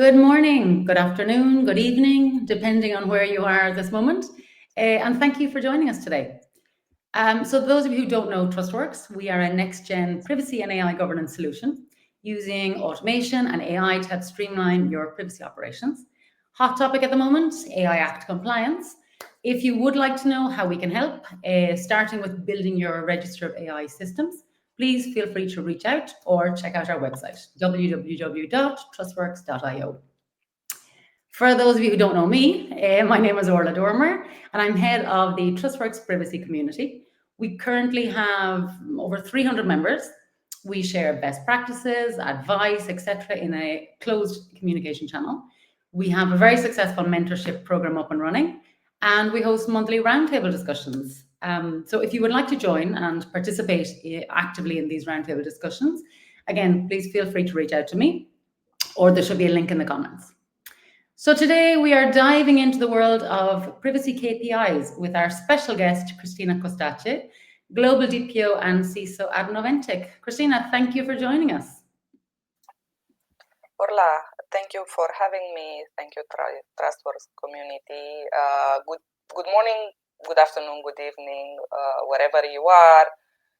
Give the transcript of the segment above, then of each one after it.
Good morning, good afternoon, good evening, depending on where you are at this moment. And thank you for joining us today. So those of you who don't know TrustWorks, we are a next-gen privacy and AI governance solution using automation and AI to help streamline your privacy operations. Hot topic at the moment, AI Act compliance. If you would like to know how we can help, starting with building your register of AI systems, please feel free to reach out or check out our website, www.trustworks.io. For those of you who don't know me, my name is Orla and I'm head of the TrustWorks privacy community. We currently have over 300 members. We share best practices, advice, etc. in a closed communication channel. We have a very successful mentorship program up and running, and we host monthly roundtable discussions. So if you would like to join and participate actively in these roundtable discussions, again, please feel free to reach out to me, or there should be a link in the comments. So today we are diving into the world of privacy KPIs with our special guest, Cristina Costache, Global DPO and CISO at Noventiq. Cristina, thank you for joining us. Orla, thank you for having me. Thank you, TrustWorks community. Good morning, good afternoon, good evening, wherever you are.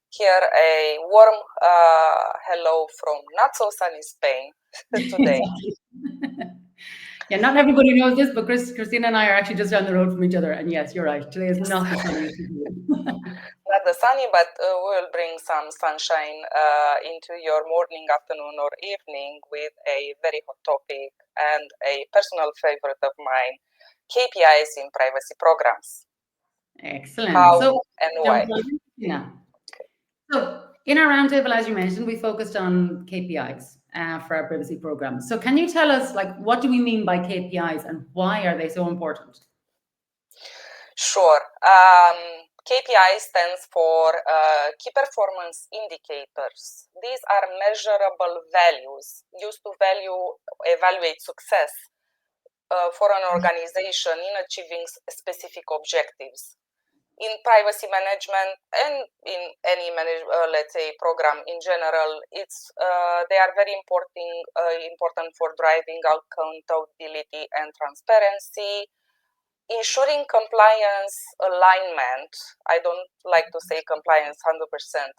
Here, a warm hello from not so sunny Spain today. Yeah, not everybody knows this, but Cristina and I are actually just down the road from each other. And yes, you're right. Today is not the sunniest. Not the sunny, but we'll bring some sunshine into your morning, afternoon, or evening with a very hot topic and a personal favorite of mine, KPIs in privacy programs. Excellent. How and why? Yeah. So in our roundtable, as you mentioned, we focused on KPIs for our privacy program. So can you tell us, what do we mean by KPIs and why are they so important? Sure. KPI stands for Key Performance Indicators. These are measurable values used to evaluate success for an organization in achieving specific objectives. In privacy management and in any let's say program in general, they are very important for driving accountability and transparency, ensuring compliance alignment. I don't like to say compliance 100%.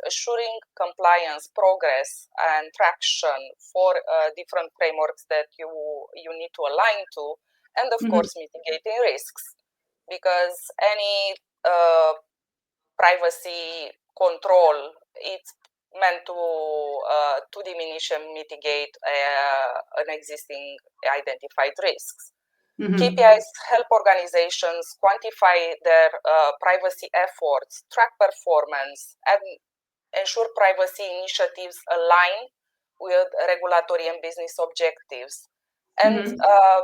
Assuring compliance progress and traction for different frameworks that you need to align to, and of course mitigating risks, because any privacy control, it's meant to diminish and mitigate an existing identified risks. KPIs help organizations quantify their privacy efforts, track performance, and ensure privacy initiatives align with regulatory and business objectives. And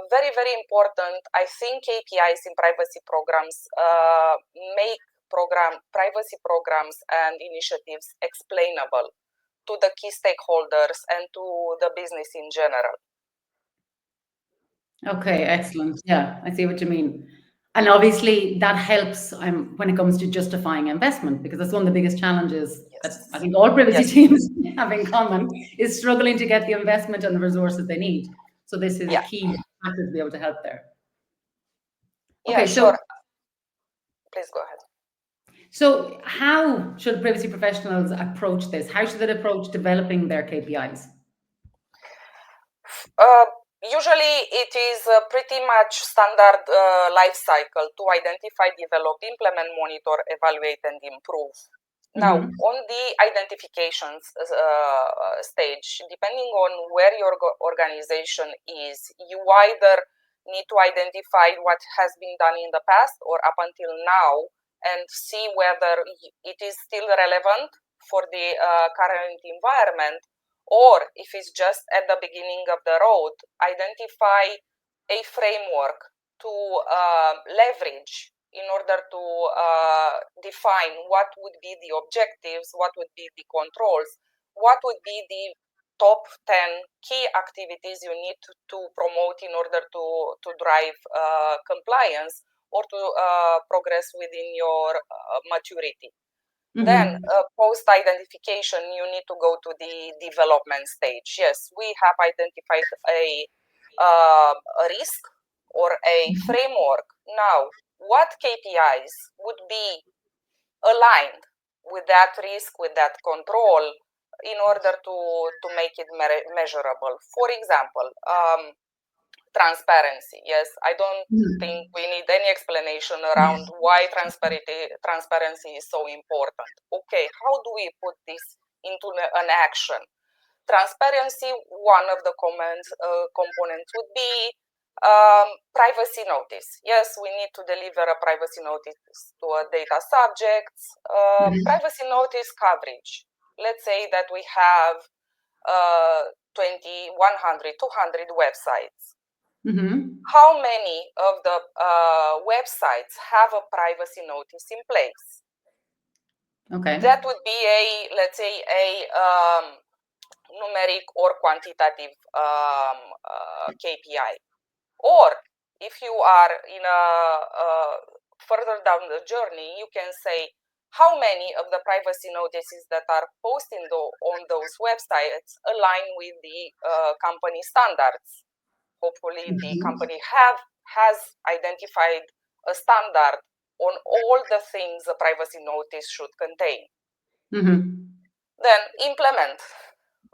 very, very important, I think KPIs in privacy programs make privacy programs and initiatives explainable to the key stakeholders and to the business in general. Okay, excellent. Yeah, I see what you mean. And obviously that helps when it comes to justifying investment, because that's one of the biggest challenges that I think all privacy teams have in common, is struggling to get the investment and the resources they need. So this is a key factor to be able to help there. Okay, sure. Please go ahead. So how should privacy professionals approach this? How should they approach developing their KPIs? Usually it is a pretty much standard life cycle to identify, develop, implement, monitor, evaluate, and improve. Now, on the identifications stage, depending on where your organization is, you either need to identify what has been done in the past or up until now and see whether it is still relevant for the current environment, or if it's just at the beginning of the road, identify a framework to leverage in order to define what would be the objectives, what would be the controls, what would be the top 10 key activities you need to promote in order to drive compliance or to progress within your maturity. Then post-identification, you need to go to the development stage. Yes, we have identified a a risk or a framework. Now, what KPIs would be aligned with that risk, with that control, in order to make it measurable? For example, transparency. Yes, I don't think we need any explanation around why transparency is so important. Okay, how do we put this into an action? Transparency, one of the components would be privacy notice. Yes, we need to deliver a privacy notice to a data subjects. Privacy notice coverage. Let's say that we have 20, 100, 200 websites. How many of the websites have a privacy notice in place? Okay. That would be let's say, a numeric or quantitative KPI. Or if you are in further down the journey, you can say how many of the privacy notices that are posted on those websites align with the company standards. Hopefully the company has identified a standard on all the things a privacy notice should contain. Then implement.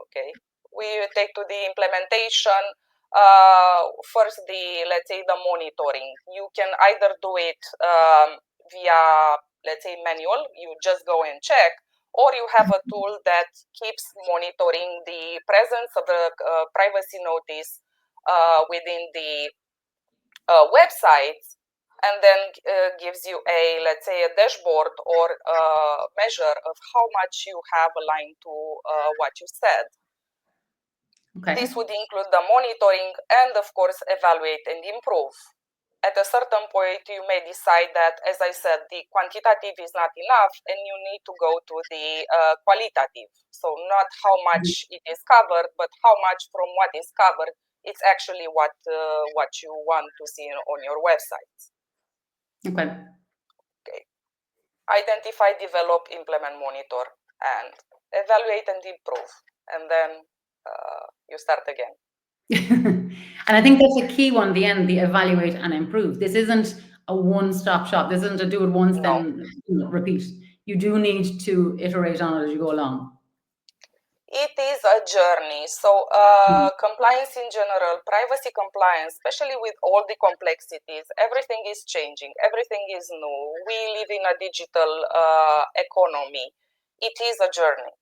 Okay, we take to the implementation. First, let's say the monitoring. You can either do it via, let's say, manual. You just go and check, or you have a tool that keeps monitoring the presence of the privacy notice within the websites, and then gives you let's say, a dashboard or measure of how much you have aligned to what you said. Okay. This would include the monitoring and, of course, evaluate and improve. At a certain point, you may decide that, as I said, the quantitative is not enough and you need to go to the qualitative. So not how much it is covered, but how much from what is covered, it's actually what you want to see on your website. Okay. Okay. Identify, develop, implement, monitor, and evaluate and improve. And then you start again. And I think that's a key one, the end, the evaluate and improve. This isn't a one-stop shop. This isn't a do it once, then repeat. You do need to iterate on it as you go along. It is a journey. So compliance in general, privacy compliance, especially with all the complexities, everything is changing. Everything is new. We live in a digital economy. It is a journey.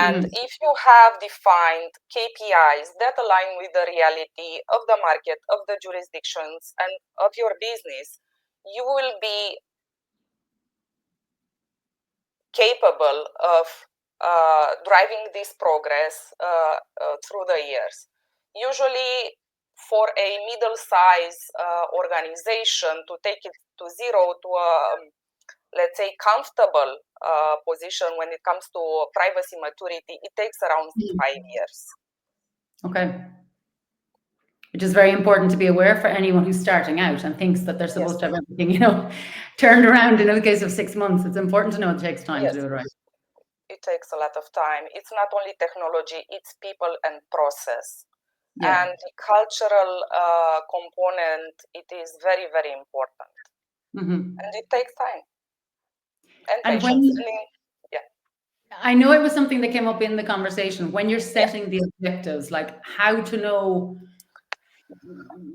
And if you have defined KPIs that align with the reality of the market, of the jurisdictions, and of your business, you will be capable of driving this progress through the years. Usually, for a middle-sized organization to take it to zero to a, let's say, comfortable position when it comes to privacy maturity, it takes around 5 years. Okay. Which is very important to be aware for anyone who's starting out and thinks that they're supposed to have everything, turned around in the case of 6 months. It's important to know it takes time to do it right. It takes a lot of time. It's not only technology, it's people and process. Yeah. And the cultural component, it is very, very important. And it takes time. And patience. I know it was something that came up in the conversation. When you're setting the objectives, like how to know,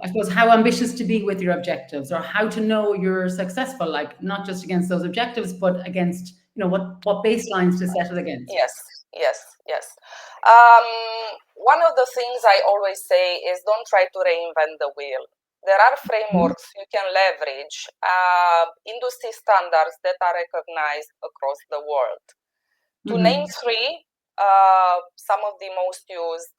I suppose, how ambitious to be with your objectives, or how to know you're successful, like not just against those objectives, but against, what baselines to set it against. Yes. One of the things I always say is don't try to reinvent the wheel. There are frameworks you can leverage, industry standards that are recognized across the world. To name 3, some of the most used,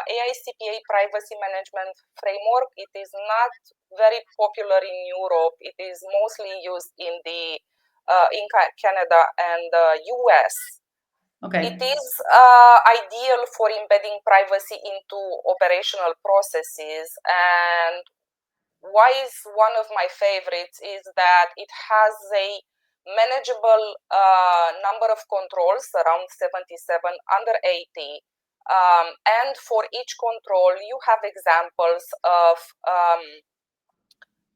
AICPA Privacy Management Framework. It is not very popular in Europe. It is mostly used in Canada and the US. Okay. It is ideal for embedding privacy into operational processes. And why is one of my favorites is that it has a manageable number of controls, around 77, under 80, And for each control, you have examples of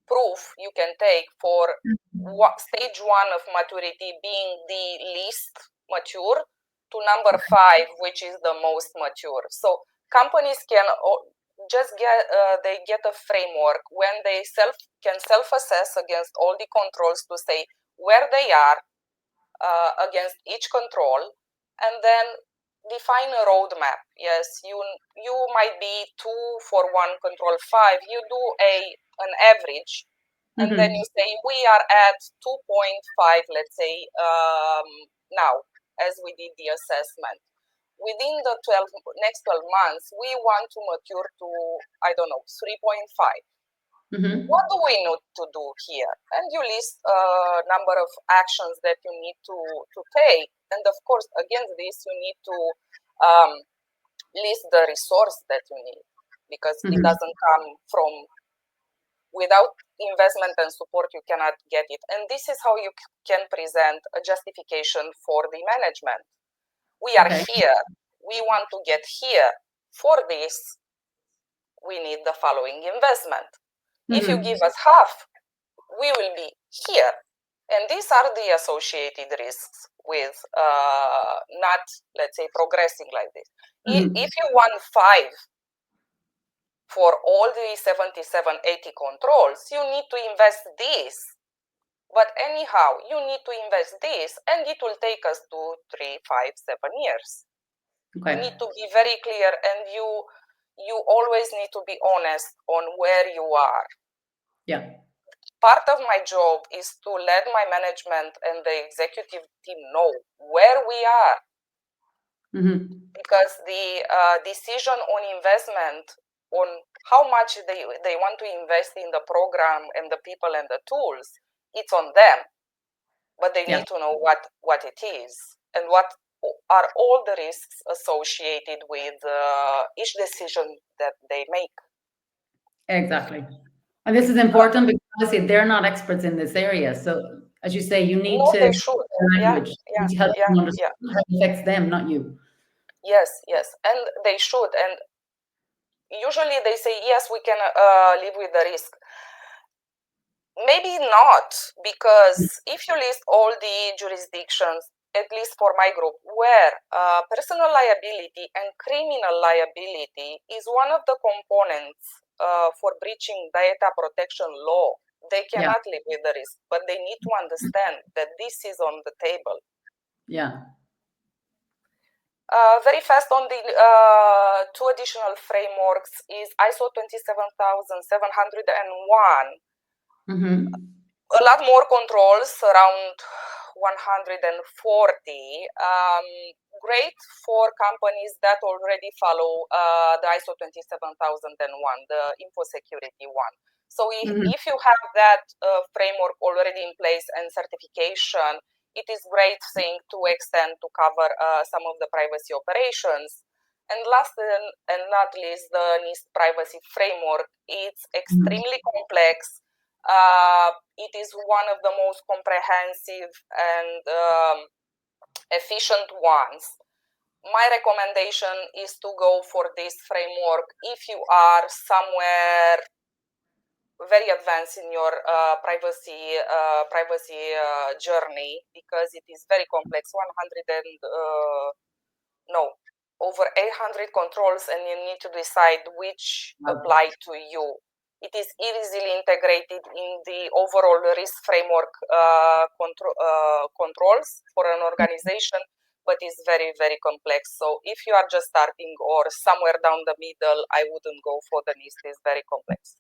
proof you can take for stage 1 of maturity being the least mature to number 5, which is the most mature. So companies can just get a framework when they can self-assess against all the controls to say where they are against each control, and then define a roadmap. Yes, you might be 2 for 1 control 5. You do an average, and then you say we are at 2.5, let's say, now, as we did the assessment. Within the next 12 months, we want to mature to, I don't know, 3.5. What do we need to do here? And you list a number of actions that you need to take. And of course, against this, you need to list the resource that you need, because it doesn't come from, without investment and support, you cannot get it. And this is how you can present a justification for the management. We are here. We want to get here. For this, we need the following investment. If you give us half, we will be here. And these are the associated risks with not, let's say, progressing like this. If you want 5 for all the 77, 80 controls, you need to invest this. But anyhow, you need to invest this, and it will take us 2, 3, 5, 7 years. You need to be very clear, and you always need to be honest on where you are. Yeah. Part of my job is to let my management and the executive team know where we are. Because the decision on investment, on how much they want to invest in the program and the people and the tools, it's on them. But they need to know what it is and what are all the risks associated with each decision that they make. Exactly. And this is important because obviously they're not experts in this area. So as you say, you need to they should. language. You need to help them understand how it affects them, not you. Yes, and they should. And usually they say, yes, we can live with the risk. Maybe not, because if you list all the jurisdictions, at least for my group, where personal liability and criminal liability is one of the components for breaching data protection law, they cannot live with the risk, but they need to understand that this is on the table. Yeah. Very fast on the 2 additional frameworks is ISO 27701. A lot more controls, around 140. Great for companies that already follow the ISO 27001, the info security one. So if you have that framework already in place and certification, it is great thing to extend to cover some of the privacy operations. And last and not least, the NIST privacy framework. It's extremely complex. It is one of the most comprehensive and efficient ones. My recommendation is to go for this framework if you are somewhere very advanced in your privacy journey, because it is very complex. Over 800 controls, and you need to decide which apply to you. It is easily integrated in the overall risk framework controls for an organization, but it's very, very complex. So if you are just starting or somewhere down the middle, I wouldn't go for the NIST. It's very complex.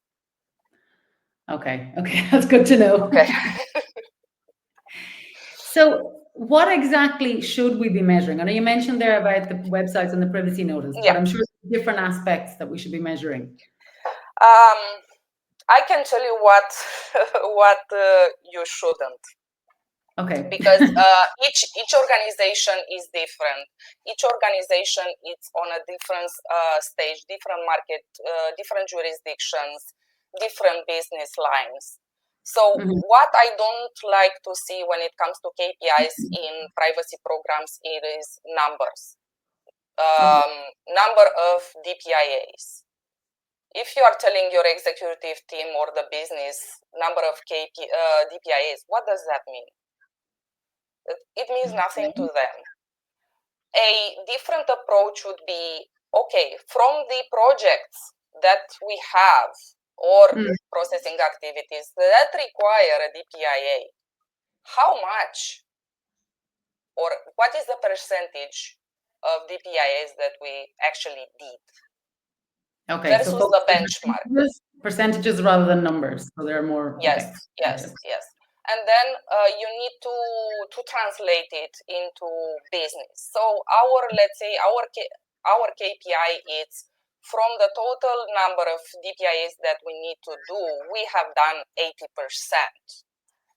Okay, that's good to know. Okay. So what exactly should we be measuring? I know you mentioned there about the websites and the privacy notice, but I'm sure there's different aspects that we should be measuring. I can tell you what you shouldn't. Okay. Because each organization is different. Each organization is on a different stage, different market, different jurisdictions, different business lines. So what I don't like to see when it comes to KPIs in privacy programs, it is numbers. number of DPIAs. If you are telling your executive team or the business number of DPIAs, what does that mean? It means nothing to them. A different approach would be, okay, from the projects that we have or processing activities that require a DPIA, how much or what is the percentage of DPIAs that we actually did? Okay, versus the benchmark. Percentages rather than numbers, so they're more. Yes, okay. yes. And then you need to translate it into business. So let's say our KPI is from the total number of DPIAs that we need to do, we have done 80%.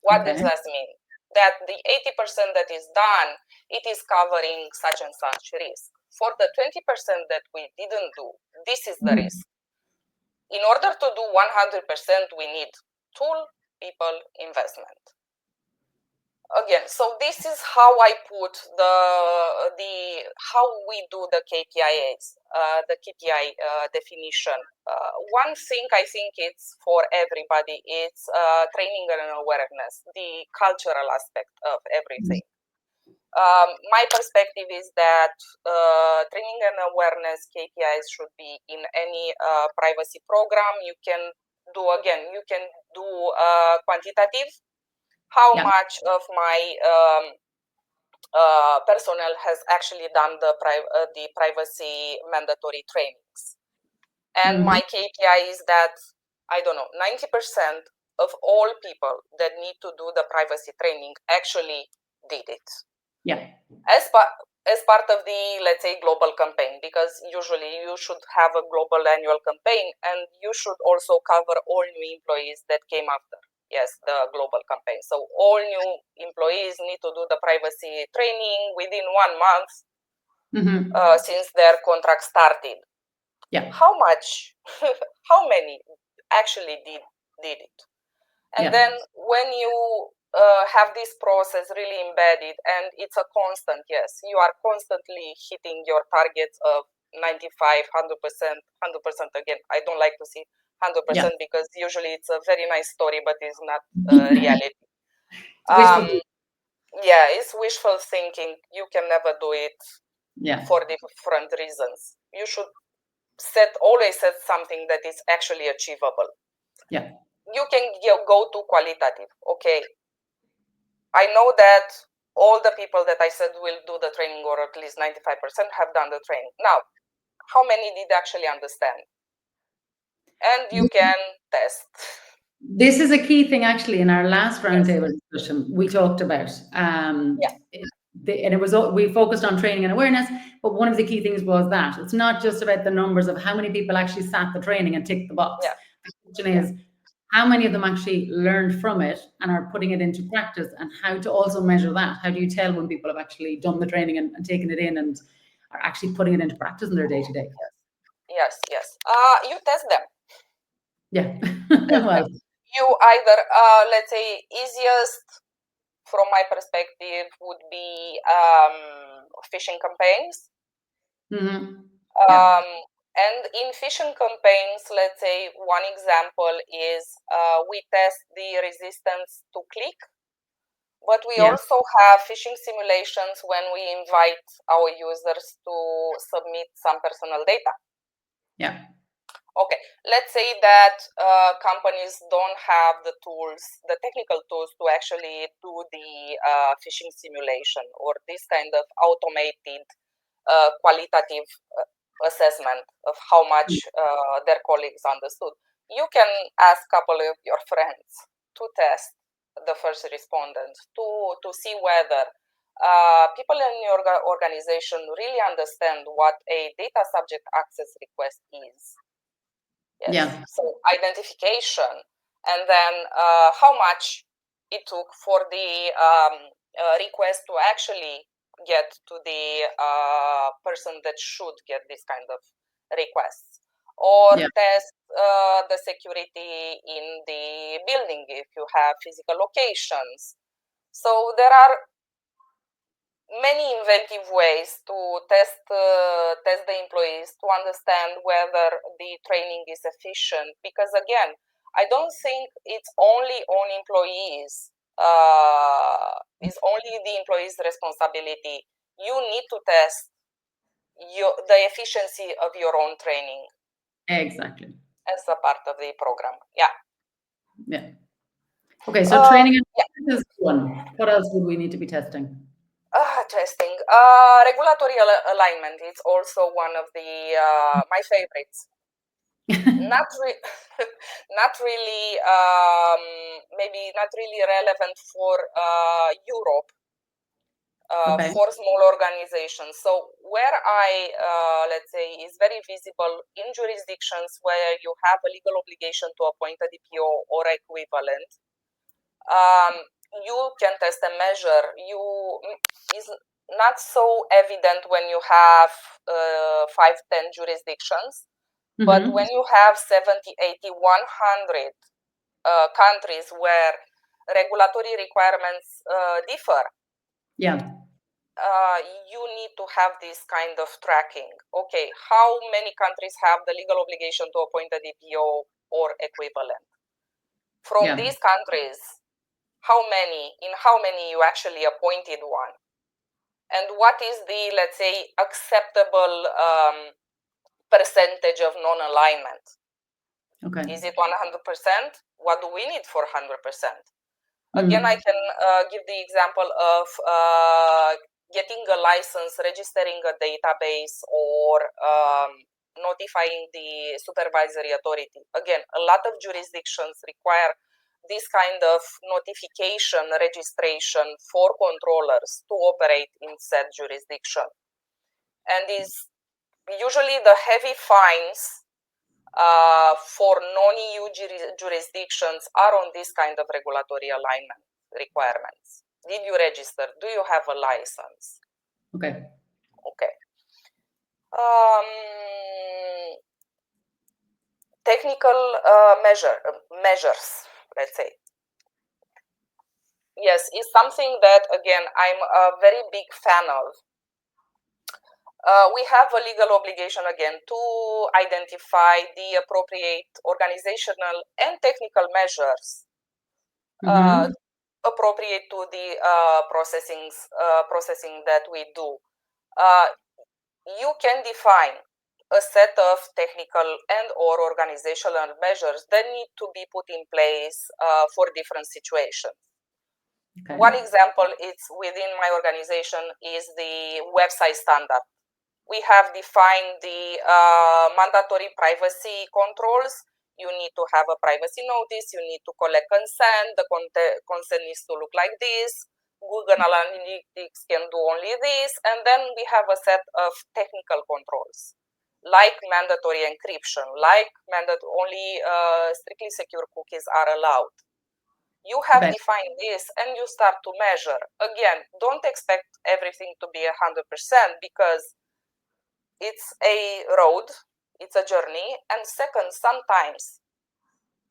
What does that mean? That the 80% that is done, it is covering such and such risk. For the 20% that we didn't do, this is the risk. In order to do 100%, we need tool, people, investment. Again, so this is how I put how we do the KPIs, the KPI definition. One thing I think it's for everybody, it's training and awareness, the cultural aspect of everything. My perspective is that training and awareness KPIs should be in any privacy program. You can do quantitative. How much of my personnel has actually done the privacy mandatory trainings? And my KPI is that, I don't know, 90% of all people that need to do the privacy training actually did it. Yeah. As part of the, let's say, global campaign, because usually you should have a global annual campaign and you should also cover all new employees that came after. Yes, the global campaign. So all new employees need to do the privacy training within 1 month since their contract started. Yeah. How many actually did it? And then when you have this process really embedded and it's a constant, yes, you are constantly hitting your targets of 95, 100%, 100% again. I don't like to see 100% because usually it's a very nice story, but it's not reality. It's wishful thinking. You can never do it for different reasons. You should always set something that is actually achievable. Yeah. You can go to qualitative. Okay, I know that all the people that I said will do the training, or at least 95% have done the training. Now, how many did actually understand? And you can test. This is a key thing actually in our last roundtable discussion we talked about. And we focused on training and awareness, but one of the key things was that it's not just about the numbers of how many people actually sat the training and ticked the box. The question is, how many of them actually learned from it and are putting it into practice, and how to also measure that? How do you tell when people have actually done the training and taken it in and are actually putting it into practice in their day-to-day? Yes. You test them. Yeah. Well, you either, let's say, easiest from my perspective would be phishing campaigns. And in phishing campaigns, let's say one example is we test the resistance to click, but we also have phishing simulations when we invite our users to submit some personal data. Yeah. Okay, let's say that companies don't have the tools, the technical tools to actually do the phishing simulation or this kind of automated qualitative assessment of how much their colleagues understood. You can ask a couple of your friends to test the first respondents to see whether people in your organization really understand what a data subject access request is. So identification, and then how much it took for the request to actually get to the person that should get this kind of requests, or test the security in the building if you have physical locations. So there are many inventive ways to test the employees to understand whether the training is efficient. Because again, I don't think it's only on employees. It's only the employee's responsibility. You need to test the efficiency of your own training. Exactly. As a part of the program. Yeah. Yeah. Okay, so training is one. What else would we need to be testing? Testing. Regulatory alignment is also one of the my favorites. Not really, maybe not really relevant for Europe, for small organizations. So where let's say, is very visible in jurisdictions where you have a legal obligation to appoint a DPO or equivalent, you can test and measure. Is not so evident when you have 5-10 jurisdictions, but when you have 70, 80, 100 countries where regulatory requirements differ, you need to have this kind of tracking. Okay, how many countries have the legal obligation to appoint a DPO or equivalent? From these countries, in how many you actually appointed one? And what is the, let's say, acceptable percentage of non-alignment? Is it 100%? What do we need for 100%? Again, I can give the example of getting a license, registering a database, or notifying the supervisory authority. Again, a lot of jurisdictions require this kind of notification registration for controllers to operate in said jurisdiction. And is usually the heavy fines for non-EU jurisdictions are on this kind of regulatory alignment requirements. Did you register? Do you have a license? Okay. Technical measures, let's say. Yes, is something that, again, I'm a very big fan of. We have a legal obligation, again, to identify the appropriate organizational and technical measures appropriate to the processing that we do. You can define a set of technical and or organizational measures that need to be put in place for different situations. One example is within my organization is the website standard. We have defined the mandatory privacy controls. You need to have a privacy notice. You need to collect consent. The consent needs to look like this. Google Analytics can do only this. And then we have a set of technical controls, like mandatory encryption, like only strictly secure cookies are allowed. You have defined this and you start to measure. Again, don't expect everything to be 100% because it's a road, it's a journey. And second, sometimes,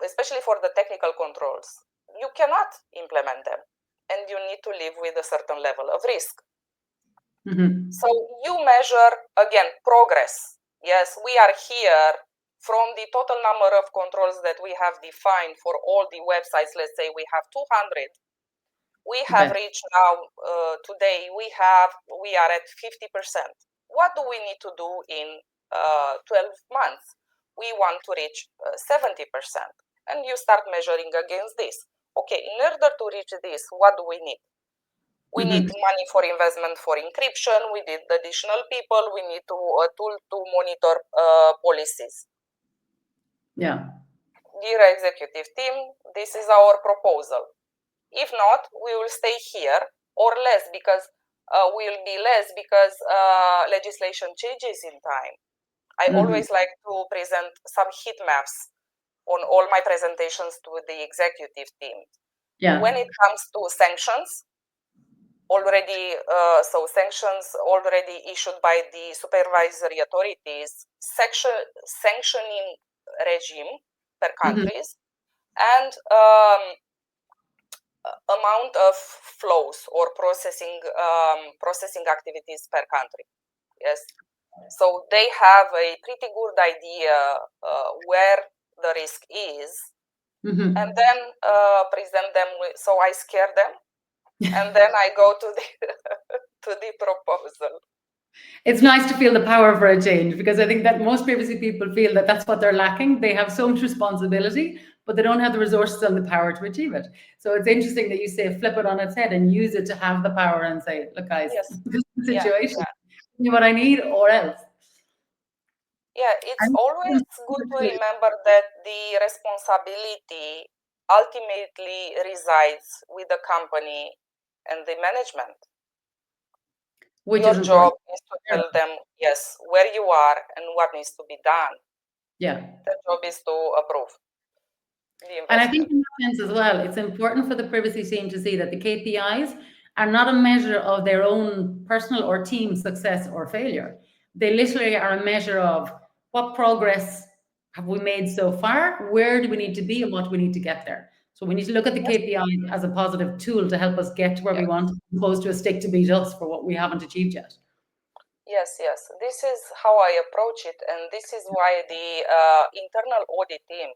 especially for the technical controls, you cannot implement them and you need to live with a certain level of risk. So you measure, again, progress. Yes, we are here from the total number of controls that we have defined for all the websites. Let's say we have 200. We have reached now, today, we are at 50%. What do we need to do in 12 months? We want to reach 70%. And you start measuring against this. Okay, in order to reach this, what do we need? We need money for investment for encryption. We need additional people. We need a tool to monitor policies. Dear executive team, this is our proposal. If not, we will stay here or less because legislation changes in time. I always like to present some heat maps on all my presentations to the executive team. When it comes to sanctions, sanctions already issued by the supervisory authorities, sanctioning regime per countries, and amount of flows or processing activities per country. Yes, so they have a pretty good idea where the risk is, and then present them with. So I scare them, and then I go to the to the proposal. It's nice to feel the power for a change, because I think that most privacy people feel that that's what they're lacking. They have so much responsibility, but they don't have the resources and the power to achieve it. So it's interesting that you say flip it on its head and use it to have the power and say, look, guys, Yes. this is the situation. Yeah. Give me what I need or else. Yeah, it's always good to remember that the responsibility ultimately resides with the company and the management. Your job is to tell them, yes, where you are and what needs to be done. Yeah. The job is to approve the investment. And I think in that sense as well, it's important for the privacy team to see that the KPIs are not a measure of their own personal or team success or failure. They literally are a measure of what progress have we made so far, where do we need to be, and what do we need to get there. So we need to look at the KPI as a positive tool to help us get to where we want, as opposed to a stick to beat us for what we haven't achieved yet. Yes, yes. This is how I approach it, and this is why the internal audit team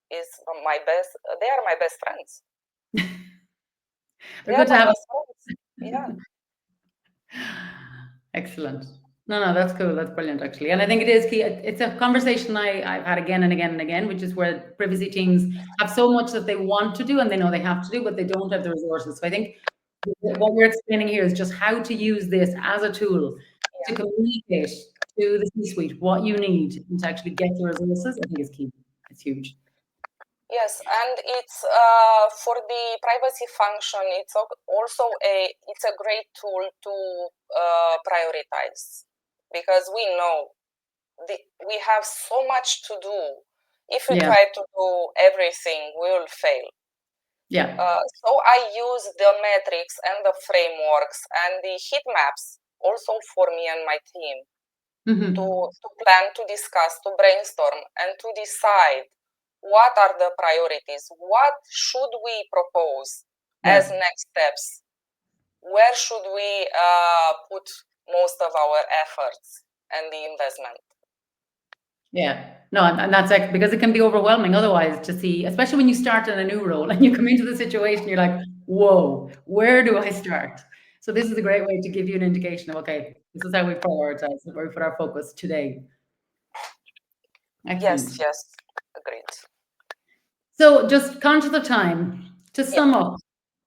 is my best. They are my best friends. They're good to have. Yeah. Excellent. No, that's cool. That's brilliant, actually. And I think it is key. It's a conversation I've had again and again and again, which is where privacy teams have so much that they want to do and they know they have to do, but they don't have the resources. So I think what we're explaining here is just how to use this as a tool to communicate to the C-suite what you need and to actually get the resources. I think is key. It's huge. Yes, and it's for the privacy function. It's also it's a great tool to prioritize, because we know we have so much to do. If we try to do everything, we will fail. Yeah. So I use the metrics and the frameworks and the heat maps also for me and my team to plan, to discuss, to brainstorm, and to decide what are the priorities, what should we propose as next steps, where should we put most of our efforts and the investment. Yeah, no, and that's because it can be overwhelming otherwise to see, especially when you start in a new role and you come into the situation, you're like, whoa, where do I start? So this is a great way to give you an indication of, okay, this is how we prioritize, where we put our focus today. Excellent. Yes, agreed. So just conscious of time, to sum up,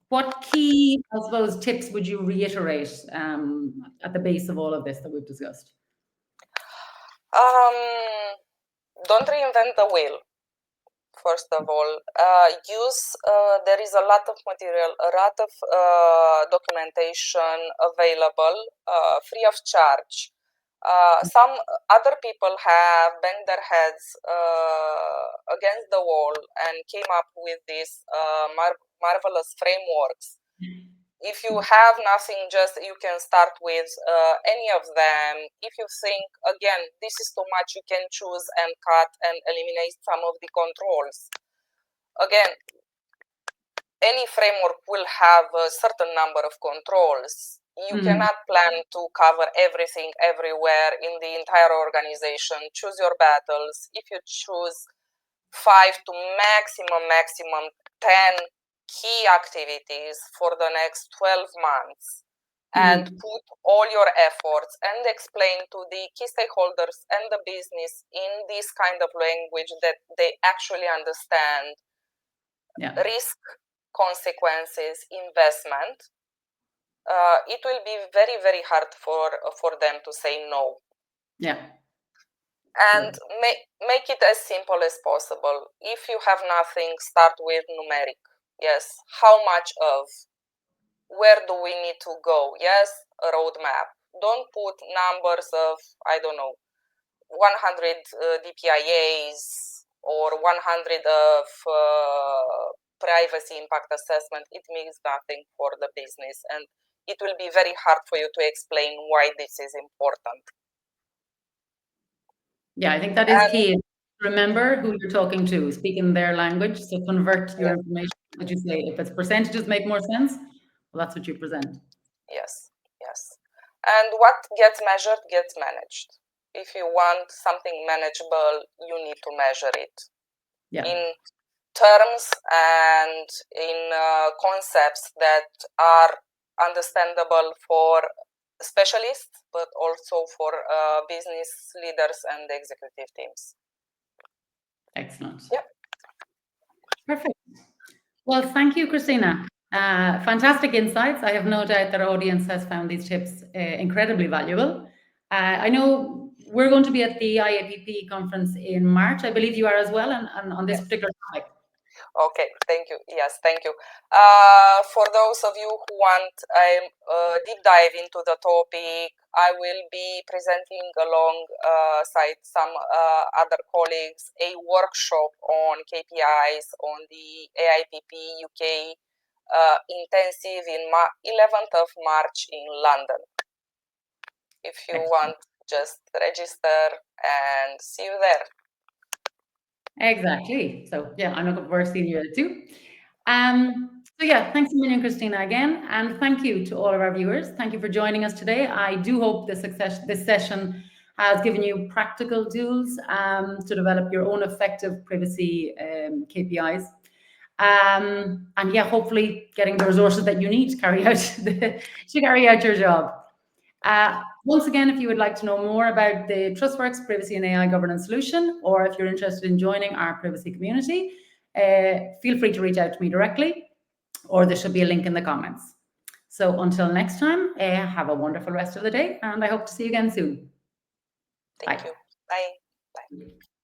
what key, I suppose, tips would you reiterate at the base of all of this that we've discussed? Don't reinvent the wheel. First of all, there is a lot of material, a lot of documentation available, free of charge. Some other people have banged their heads against the wall and came up with these marvelous frameworks. If you have nothing, just you can start with any of them. If you think, again, this is too much, you can choose and cut and eliminate some of the controls. Again, any framework will have a certain number of controls. You cannot plan to cover everything everywhere in the entire organization. Choose your battles. If you choose 5 to maximum 10 key activities for the next 12 months and put all your efforts and explain to the key stakeholders and the business in this kind of language that they actually understand risk, consequences, investment, it will be very, very hard for them to say no. And make it as simple as possible. If you have nothing, start with numeric. Yes, how much of? Where do we need to go? Yes, a roadmap. Don't put numbers of, I don't know, 100 DPIAs or 100 of privacy impact assessment. It means nothing for the business, and it will be very hard for you to explain why this is important. Yeah, I think that is key. Remember who you're talking to, speak in their language, so convert your information As you say, if it's percentages make more sense, well, that's what you present. Yes, yes. And what gets measured gets managed. If you want something manageable, you need to measure it in terms and in concepts that are understandable for specialists, but also for business leaders and executive teams. Excellent. Yep. Perfect. Well, thank you, Cristina. Fantastic insights. I have no doubt that our audience has found these tips incredibly valuable. I know we're going to be at the IAPP conference in March. I believe you are as well, and on this particular topic. Okay, thank you. Yes, thank you. For those of you who want a deep dive into the topic, I will be presenting alongside some other colleagues a workshop on KPIs on the AIPP UK intensive in 11th of March in London. If you want, just register and see you there. Exactly. So yeah, I'm looking forward to seeing you there too. So yeah, thanks a million, Cristina, again, and thank you to all of our viewers. Thank you for joining us today. I do hope this session has given you practical tools to develop your own effective privacy KPIs. And yeah, hopefully getting the resources that you need to carry out your job. Once again, if you would like to know more about the TrustWorks Privacy and AI Governance Solution, or if you're interested in joining our privacy community, feel free to reach out to me directly, or there should be a link in the comments. So until next time, have a wonderful rest of the day, and I hope to see you again soon. Thank you. Bye. Bye.